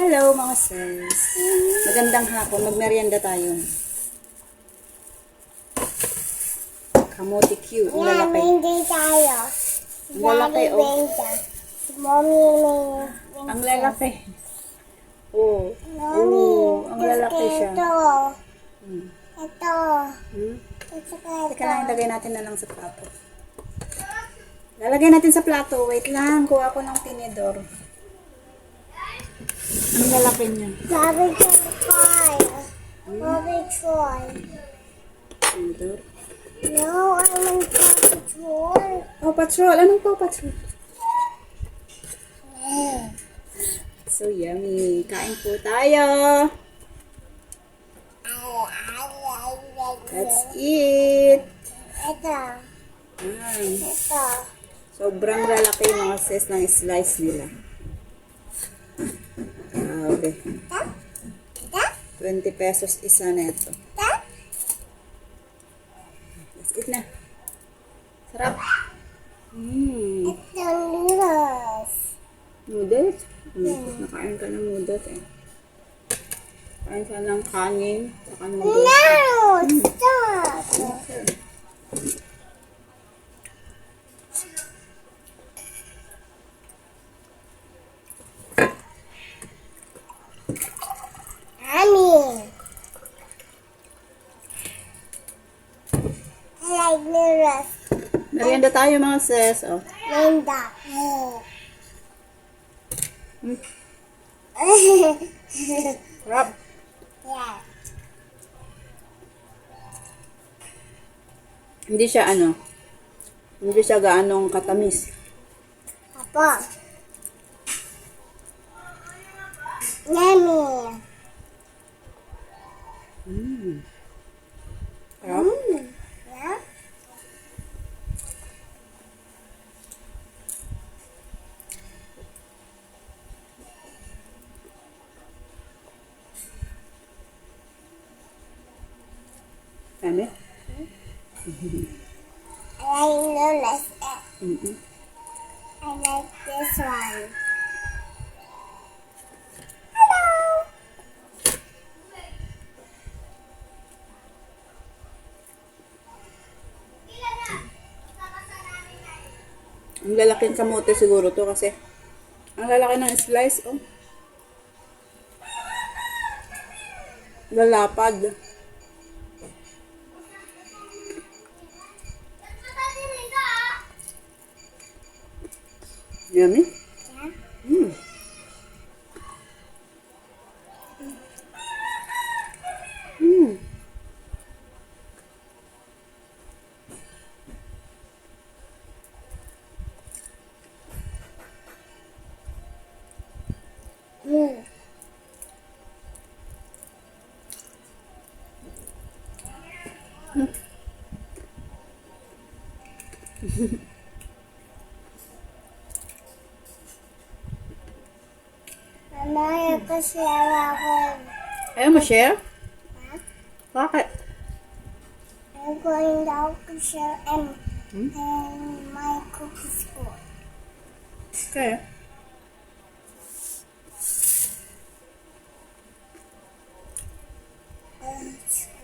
Hello mga sis. Magandang hapon. Magmerienda tayo. Kamote cute. Ang lalaki. Hindi tayo. Ang lalaki oh. Mommy, Ang lalaki. Oh. Mommy, Oh, ang lalaki siya. Ito. Hmm. Ito. Hmm? Ito. Teka lang, ilagay natin na lang sa plato. Lalagay natin sa plato. Wait lang. Kuha ko ng tinidor. Ang lalaki niya. Sabi ko try. Mommy, try. Tinidor. No, I want to try. Paw Patrol. Anong Paw Patrol? So yummy. Kain po tayo. Let's eat. Ito. Ito. Sobrang lalaki yung mga sis ng slice nila. Grabe. 20 pesos isa na ito. Let's eat na. Sarap. Ito noodles. Noodles? Nakain ka ng noodles eh. Kain ka ng kanin. Saka noodles. No! Stop! Mommy. I like noodles. Merienda tayo mga sis. Oh. Linda. Sarap. Yeah. Hindi siya hindi siya gaanong katamis. Papa. Yummy. Sarap. Yeah? Dami? I like noodles. Mm-mm. I like this one. Hello. Ang lalaking kamote siguro to kasi ang lalaki ng slice, oh. Lalapad. Yummy? Yeah. Mm. Mama, nagkashare ako. Ayaw mo share? Ha? Bakit? I'm going down to share and Hmm? my cookies ko. Okay.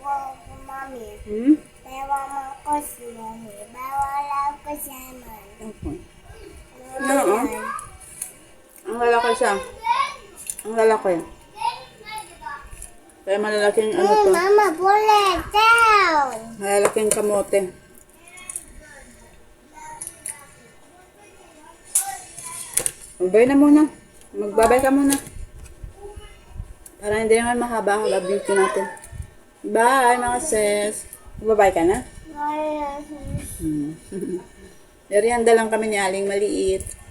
Wow, mommy. Hmm? Bawa ko si mommy. Bawa ko si man. Okay. Oo. Ang lalaki siya. Ang lalaki. Kaya malalaking ano to. Mama, pull it down. Malalaking kamote. Magbay na muna. Magbabay ka muna. Para hindi naman mahaba-haba beauty natin. Bye mga sis. Magbabay ka na? Merienda lang kami ni Aling maliit.